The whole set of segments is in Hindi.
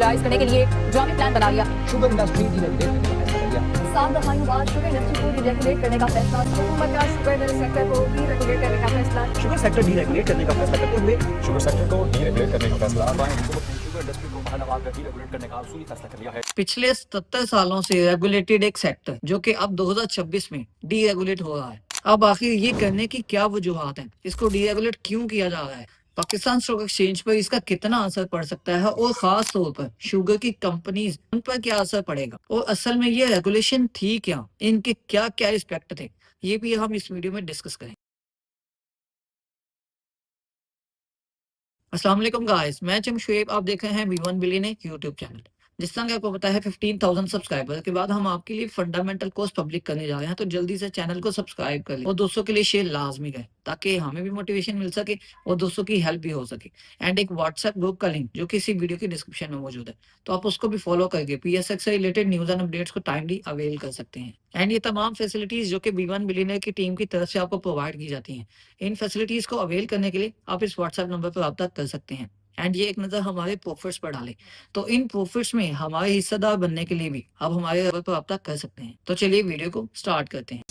यूटिलाइज करने के लिए ड्रामे प्लान बना लिया। शुगर इंडस्ट्री डीरेगुलेट करने का फैसला लिया। 7 दफाओं बाद शुगर इंडस्ट्री को डीरेगुलेट करने का फैसला। हुकूमत का शुगर सेक्टर को डीरेगुलेट करने का फैसला। शुगर सेक्टर डीरेगुलेट करने का फैसला करते हुए शुगर सेक्टर को डीरेगुलेट करने का फैसला। हुकूमत ने शुगर इंडस्ट्री को बहाल कर डीरेगुलेट करने का उसूली फैसला कर लिया है। पिछले 77 सालों से रेगुलेटेड एक सेक्टर जो कि अब 2026 में डीरेगुलेट हो रहा है। अब आखिर ये करने की क्या वजूहात हैं? इसको डीरेगुलेट क्यों किया जा रहा है? पाकिस्तान स्टॉक एक्सचेंज पर इसका कितना असर पड़ सकता है और खास तौर पर शुगर की कंपनीज उन पर क्या असर पड़ेगा? और असल में ये रेगुलेशन थी क्या? इनके क्या क्या एस्पेक्ट थे? ये भी हम इस वीडियो में डिस्कस करेंगे। अस्सलाम वालेकुम गाइस, मैं शुएब, आप देख रहे हैं V1 बिलियन यूट्यूब चैनल। जिस तरह कि आपको पता है 15,000 सब्सक्राइबर के बाद हम आपके लिए फंडामेंटल कोर्स पब्लिक करने जा रहे हैं, तो जल्दी से चैनल को सब्सक्राइब कर लें और दोस्तों के लिए शेयर लाजमी करें ताकि हमें भी मोटिवेशन मिल सके और दोस्तों की हेल्प भी हो सके। एंड एक व्हाट्सएप ग्रुप का लिंक जो कि इसी वीडियो की डिस्क्रिप्शन में मौजूद है, तो आप उसको भी फॉलो करके PSX से रिलेटेड न्यूज एंड अपडेट्स को टाइमली अवेल कर सकते हैं। एंड ये तमाम फैसिलिटीज जो कि V1 बिलियनर की टीम की तरफ से आपको प्रोवाइड की जाती हैं, इन फैसिलिटीज को अवेल करने के लिए आप इस व्हाट्सएप नंबर पर रब्ता कर सकते हैं। एंड ये एक नज़र हमारे प्रॉफिट्स पर डालें, तो इन प्रॉफिट्स में हमारे हिस्सेदार बनने के लिए भी आप हमारे नंबर पर रब्ता कर सकते हैं। तो चलिए वीडियो को स्टार्ट करते हैं।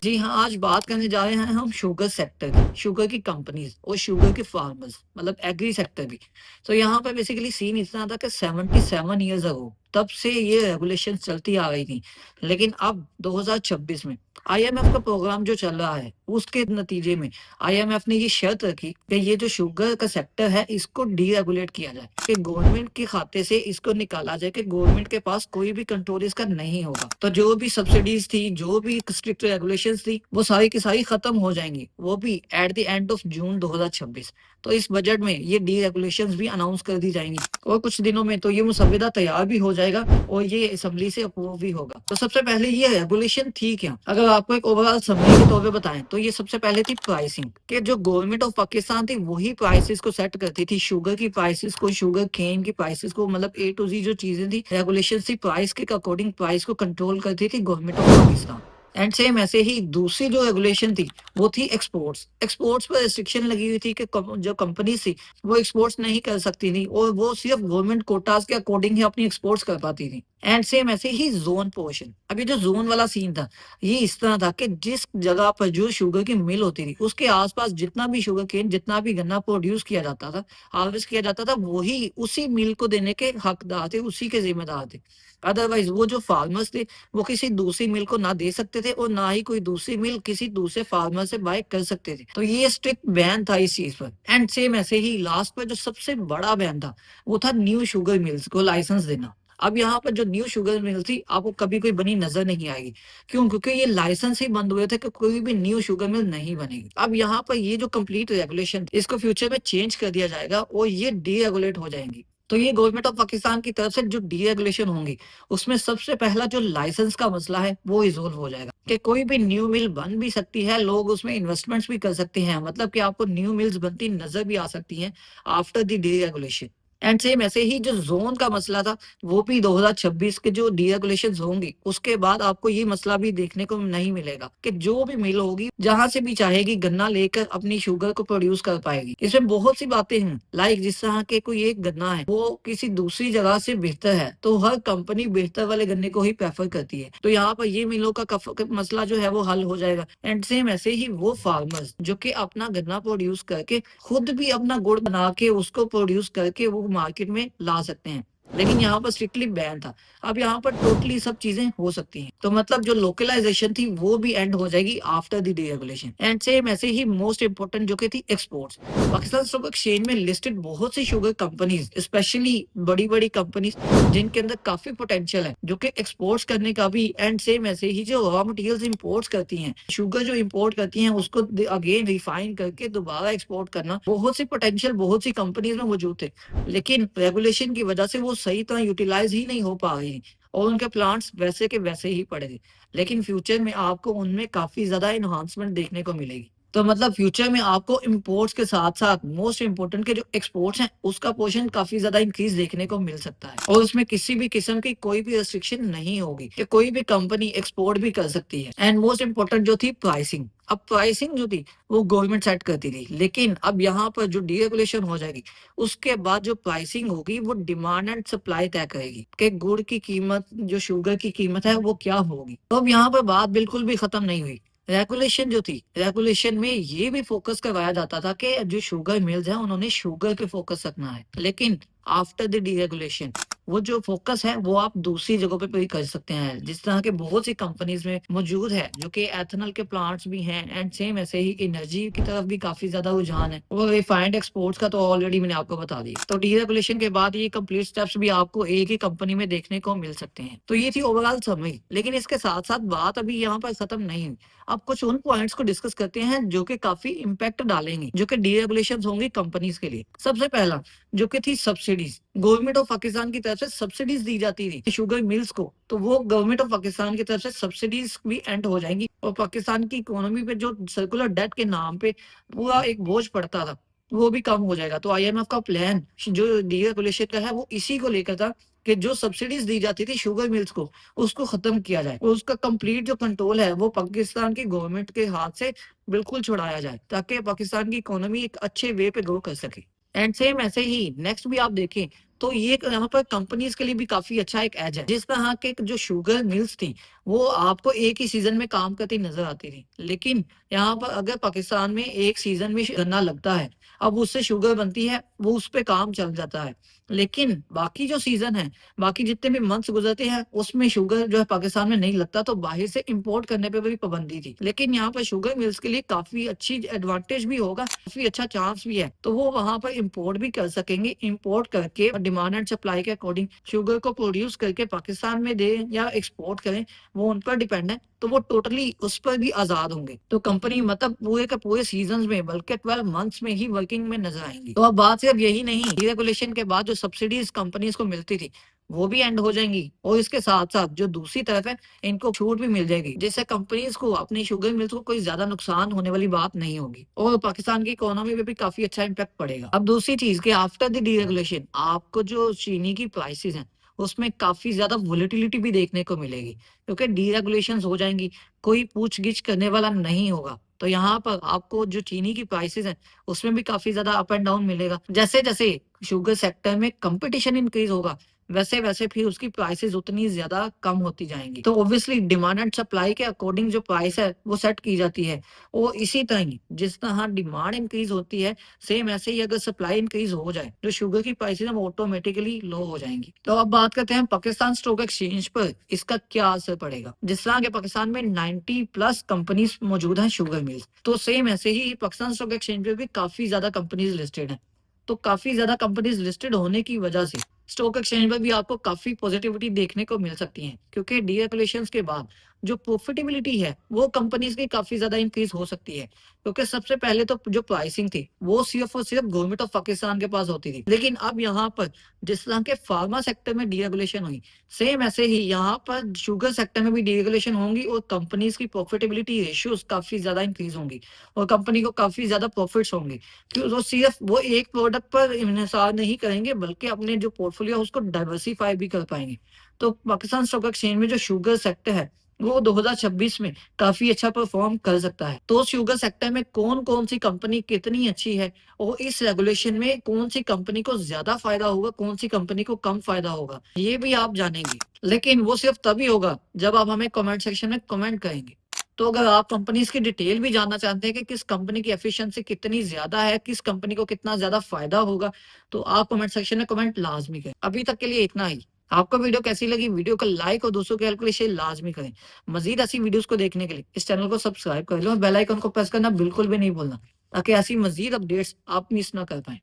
जी हाँ, आज बात करने जा रहे हैं हम शुगर सेक्टर की, शुगर की कंपनीज और शुगर के फार्मर्स, मतलब एग्री सेक्टर भी। तो यहाँ पे बेसिकली सीन इतना था कि 77 ईयर्स अगो तब से ये रेगुलेशन चलती आ रही थी, लेकिन अब 2026 में IMF का प्रोग्राम जो चल रहा है उसके नतीजे में IMF ने ये शर्त रखी कि ये जो शुगर का सेक्टर है इसको डीरेगुलेट किया जाए, कि गवर्नमेंट के खाते से इसको निकाला जाए, कि गवर्नमेंट के पास कोई भी कंट्रोल इसका नहीं होगा। तो जो भी सब्सिडीज थी, जो भी स्ट्रिक्ट रेगुलेशंस थी, वो सारी की सारी खत्म हो जाएंगी, वो भी at the end of June 2026। तो इस बजट में ये डीरेगुलेशंस भी अनाउंस कर दी जाएंगी और कुछ दिनों में तो ये मुसव्वदा तैयार भी हो जाएगा और ये असेंबली से अप्रूव भी होगा। तो सबसे पहले ये रेगुलेशन थी क्या? अगर आपको एक ओवरऑल समरी के तौर पे बताएं तो ये सबसे पहले थी प्राइसिंग, कि जो गवर्नमेंट ऑफ पाकिस्तान थी वही प्राइसेस को सेट करती थी, शुगर की प्राइसेस को, शुगर केन की प्राइसेस को, मतलब A to Z जो चीजें थी, रेगुलेशन थी, प्राइस के अकॉर्डिंग प्राइस को कंट्रोल करती थी government of Pakistan. And same ऐसे ही दूसरी जो रेगुलेशन थी वो थी एक्सपोर्ट्स। एक्सपोर्ट्स पर रिस्ट्रिक्शन लगी हुई थी कि जो कंपनी थी वो एक्सपोर्ट्स नहीं कर सकती थी और वो सिर्फ गवर्नमेंट कोटास के अकॉर्डिंग ही अपनी एक्सपोर्ट्स कर पाती थी। एंड सेम ऐसे ही जोन पोर्शन, अब ये जो जोन वाला सीन था ये इस तरह था कि जिस जगह पर जो शुगर की मिल होती थी उसके आसपास जितना भी शुगर केन, जितना भी गन्ना प्रोड्यूस किया जाता था, हार्वेस्ट किया जाता था, वही उसी मिल को देने के हकदार थे, उसी के जिम्मेदार थे। अदरवाइज वो जो फार्मर्स थे वो किसी दूसरी मिल को ना दे सकते थे और ना ही कोई दूसरी मिल किसी दूसरे फार्मर से बाय कर सकते थे। तो ये स्ट्रिक्ट बैन था इस चीज पर। एंड सेम ऐसे ही लास्ट पर जो सबसे बड़ा बैन था वो था न्यू शुगर मिल्स को लाइसेंस देना। अब यहाँ पर जो न्यू शुगर मिल थी आपको कभी कोई बनी नजर नहीं आएगी। क्यों? क्योंकि ये लाइसेंस ही बंद हुए थे कि कोई भी न्यू शुगर मिल नहीं बनेगी। अब यहाँ पर ये जो कंप्लीट रेगुलेशन इसको फ्यूचर में चेंज कर दिया जाएगा और ये डीरेगुलेट हो जाएंगी। तो ये गवर्नमेंट ऑफ पाकिस्तान की तरफ से जो डीरेगुलेशन होंगी उसमें सबसे पहला जो लाइसेंस का मसला है वो रिजोल्व हो जाएगा, कि कोई भी न्यू मिल बन भी सकती है, लोग उसमें इन्वेस्टमेंट्स भी कर सकते हैं, मतलब कि आपको न्यू मिल्स बनती नजर भी आ सकती हैं after the deregulation. And same ऐसे ही जो जोन का मसला था वो भी 2026 के जो डीरेगुलेशन होंगे उसके बाद आपको ये मसला भी देखने को नहीं मिलेगा, कि जो भी मिल होगी जहां से भी चाहेगी गन्ना लेकर अपनी शुगर को प्रोड्यूस कर पाएगी। इसमें बहुत सी बातें हैं, लाइक जिस तरह के कोई एक गन्ना है वो किसी दूसरी जगह से बेहतर है तो हर कंपनी बेहतर वाले गन्ने को ही प्रेफर करती है, तो यहाँ पर ये मिलों का मसला जो है वो हल हो जाएगा। एंड सेम ऐसे ही वो फार्मर्स जो कि अपना गन्ना प्रोड्यूस करके खुद भी अपना गुड़ बना के उसको प्रोड्यूस करके वो मार्केट में ला सकते हैं, लेकिन यहाँ पर स्ट्रिक्टली बैन था। अब यहाँ पर टोटली सब चीजें हो सकती हैं, तो मतलब जो लोकलाइजेशन थी वो भी एंड हो जाएगी after the deregulation. And same ऐसे ही मोस्ट इंपोर्टेंट जो कि थी एक्सपोर्ट्स। पाकिस्तान स्टॉक एक्सचेंज में लिस्टेड बहुत सी शुगर कंपनीज, स्पेशली बड़ी बड़ी कंपनीज जिनके अंदर काफी पोटेंशियल है, जो कि एक्सपोर्ट्स करने का भी। एंड सेम ऐसे ही जो रॉ मटेरियल्स इंपोर्ट करती हैं, शुगर जो इंपोर्ट करती हैं उसको अगेन रिफाइन करके दोबारा एक्सपोर्ट करना, बहुत सी पोटेंशियल बहुत सी कंपनीज में मौजूद थे, लेकिन रेगुलेशन की वजह से वो सही तरह यूटिलाइज ही नहीं हो पा रही और उनके प्लांट्स वैसे के वैसे ही पड़े थे। लेकिन फ्यूचर में आपको उनमें काफी ज्यादा एनहांसमेंट देखने को मिलेगी। तो मतलब फ्यूचर में आपको इंपोर्ट्स के साथ-साथ मोस्ट इम्पोर्टेंट के जो एक्सपोर्ट्स हैं, उसका पोर्शन काफ़ी ज़्यादा इंक्रीज़ देखने को मिल सकता है और उसमें किसी भी किस्म की कोई भी रिस्ट्रिक्शन नहीं होगी कि कोई भी कंपनी एक्सपोर्ट भी कर सकती है। एंड मोस्ट इम्पोर्टेंट जो थी प्राइसिंग। अब प्राइसिंग जो थी वो गवर्नमेंट सेट करती थी, लेकिन अब यहाँ पर जो डीरेगुलेशन हो जाएगी, उसके बाद जो प्राइसिंग होगी वो डिमांड एंड सप्लाई तय करेगी कि गुड़ की कीमत, जो शुगर की कीमत है वो क्या होगी। तो अब यहाँ पर बात बिल्कुल भी खत्म नहीं हुई। रेगुलेशन जो थी, रेगुलेशन में ये भी फोकस करवाया जाता था कि जो शुगर मिल्स हैं उन्होंने शुगर पे फोकस रखना है, लेकिन आफ्टर द डीरेगुलेशन वो जो फोकस है वो आप दूसरी जगहों पे भी कर सकते हैं। जिस तरह के बहुत सी कंपनीज में मौजूद है जो कि एथेनॉल के प्लांट्स भी हैं, एंड सेम ऐसे ही एनर्जी की तरफ भी काफी ज्यादा रुझान है, और रिफाइंड एक्सपोर्ट्स का तो ऑलरेडी मैंने आपको बता दिया। तो डीरेगुलेशन के बाद ये कंप्लीट स्टेप्स भी आपको एक ही कंपनी में देखने को मिल सकते हैं। तो ये थी ओवरऑल समरी, लेकिन इसके साथ साथ बात अभी यहाँ पर खत्म नहीं हुई। अब कुछ उन पॉइंट्स को डिस्कस करते हैं जो कि काफी इम्पैक्ट डालेंगे, जो कि डीरेगुलेशन होंगी कंपनीज के लिए। सबसे पहला जो कि थी सब्सिडीज। गवर्नमेंट ऑफ पाकिस्तान की तरफ से सब्सिडीज दी जाती थी शुगर मिल्स को, तो वो गवर्नमेंट ऑफ पाकिस्तान की तरफ से सब्सिडीज भी एंड हो जाएंगी और पाकिस्तान की इकोनॉमी पे जो सर्कुलर डेट के नाम पे पूरा एक बोझ पड़ता था वो भी कम हो जाएगा। तो आईएमएफ का प्लान जो डीरेगुलेशन का है वो इसी को लेकर था कि जो सब्सिडीज दी जाती थी शुगर मिल्स को, उसको खत्म किया जाए और उसका कंप्लीट जो कंट्रोल है वो पाकिस्तान की गवर्नमेंट के हाथ से बिल्कुल छुड़ाया जाए, ताकि पाकिस्तान की इकोनॉमी एक अच्छे वे पे ग्रो कर सके। एंड सेम ऐसे ही नेक्स्ट भी आप देखें तो ये यहाँ पर कंपनीज के लिए भी काफी अच्छा एक एज है। जिस तरह के जो शुगर मिल्स थी वो आपको एक ही सीजन में काम करती नजर आती थी, लेकिन यहाँ पर अगर पाकिस्तान में एक सीजन में गन्ना लगता है, अब उससे शुगर बनती है, वो उस पे काम चल जाता है, लेकिन बाकी जो सीजन है, बाकी जितने भी मंथ्स गुजरते हैं उसमें शुगर जो है पाकिस्तान में नहीं लगता, तो बाहर से इंपोर्ट करने पे भी पाबंदी थी। लेकिन यहाँ पर शुगर मिल्स के लिए काफी अच्छी एडवांटेज भी होगा, काफी अच्छा चांस भी है, तो वो वहां पर इंपोर्ट भी कर सकेंगे। इंपोर्ट करके डिमांड एंड सप्लाई के अकॉर्डिंग शुगर को प्रोड्यूस करके पाकिस्तान में दे या एक्सपोर्ट करें, वो उन पर डिपेंड है, तो वो टोटली उस पर भी आजाद होंगे। तो कंपनी मतलब पूरे के पूरे सीजन में बल्कि 12 मंथ्स में ही वर्किंग में नजर आएंगी। तो अब बात सिर्फ यही नहीं, डीरेगुलेशन के बाद जो सब्सिडीज कंपनीज को मिलती थी वो भी एंड हो जाएंगी, और इसके साथ साथ जो दूसरी तरफ है इनको छूट भी मिल जाएगी, जिससे कंपनीज को अपनी शुगर मिल्स को कोई ज्यादा नुकसान होने वाली बात नहीं होगी और पाकिस्तान की इकोनॉमी पे भी काफी अच्छा इम्पैक्ट पड़ेगा। अब दूसरी चीज कि आफ्टर द डीरेगुलेशन आपको जो चीनी की प्राइसेस हैं उसमें काफी ज्यादा वोलेटिलिटी भी देखने को मिलेगी, क्योंकि डीरेगुलेशन हो जाएंगी, कोई पूछ-गिछ करने वाला नहीं होगा। तो यहाँ पर आपको जो चीनी की प्राइसेस हैं उसमें भी काफी ज्यादा अप एंड डाउन मिलेगा। जैसे जैसे शुगर सेक्टर में कंपटीशन इंक्रीज होगा, वैसे वैसे फिर उसकी प्राइसेस उतनी ज्यादा कम होती जाएंगी। तो ऑब्वियसली डिमांड एंड सप्लाई के अकॉर्डिंग जो प्राइस है वो सेट की जाती है, और इसी तरह ही जिस तरह डिमांड इंक्रीज होती है, सेम ऐसे ही अगर सप्लाई इंक्रीज हो जाए जो शुगर की प्राइसेस है वो ऑटोमेटिकली लो हो जाएंगी। तो अब बात करते हैं पाकिस्तान स्टॉक एक्सचेंज पर इसका क्या असर पड़ेगा। जिस तरह के पाकिस्तान में 90+ कंपनीज मौजूद हैं शुगर मिल्स, तो सेम ऐसे ही पाकिस्तान स्टॉक एक्सचेंज पे भी काफी ज्यादा कंपनीज लिस्टेड हैं। तो काफी ज्यादा कंपनीज लिस्टेड होने की वजह से स्टॉक एक्सचेंज पर भी आपको काफी पॉजिटिविटी देखने को मिल सकती है, क्योंकि डीरेगुलेशंस के बाद जो प्रॉफिटेबिलिटी है वो कंपनीज की काफी ज्यादा इंक्रीज हो सकती है। क्योंकि सबसे पहले तो जो प्राइसिंग थी वो सिर्फ और सिर्फ गवर्नमेंट ऑफ पाकिस्तान के पास होती थी, लेकिन अब यहाँ पर जिस तरह के फार्मा सेक्टर में डीरेगुलेशन हुई, सेम ऐसे ही यहाँ पर शुगर सेक्टर में भी डीरेगुलेशन होंगी और कंपनीज की प्रॉफिटेबिलिटी रेशियोज काफी ज्यादा इंक्रीज होंगी और कंपनी को काफी ज्यादा प्रॉफिट्स होंगे, क्योंकि वो सिर्फ वो एक प्रोडक्ट पर इन्हिसार नहीं करेंगे बल्कि अपने जो पोर्टफोलियो उसको डाइवर्सिफाई भी कर पाएंगे। तो पाकिस्तान स्टॉक एक्सचेंज में जो शुगर सेक्टर है वो 2026 में काफी अच्छा परफॉर्म कर सकता है। तो शुगर सेक्टर में कौन कौन सी कंपनी कितनी अच्छी है और इस रेगुलेशन में कौन सी कंपनी को ज्यादा फायदा होगा, कौन सी कंपनी को कम फायदा होगा, ये भी आप जानेंगे, लेकिन वो सिर्फ तभी होगा जब आप हमें कमेंट सेक्शन में कमेंट करेंगे। तो अगर आप कंपनीज की डिटेल भी जानना चाहते हैं कि किस कंपनी की एफिशिएंसी कितनी ज्यादा है, किस कंपनी को कितना ज्यादा फायदा होगा, तो आप कमेंट सेक्शन में कमेंट लाजमी करें। अभी तक के लिए इतना ही। आपको वीडियो कैसी लगी, वीडियो को लाइक और दोस्तों के हेल्प के लिए शेयर लाजमी करें। मजीद ऐसी वीडियोस को देखने के लिए इस चैनल को सब्सक्राइब कर लो और बेल आइकन को प्रेस करना बिल्कुल भी नहीं भूलना, ताकि ऐसी मजीद अपडेट्स आप मिस ना कर पाए।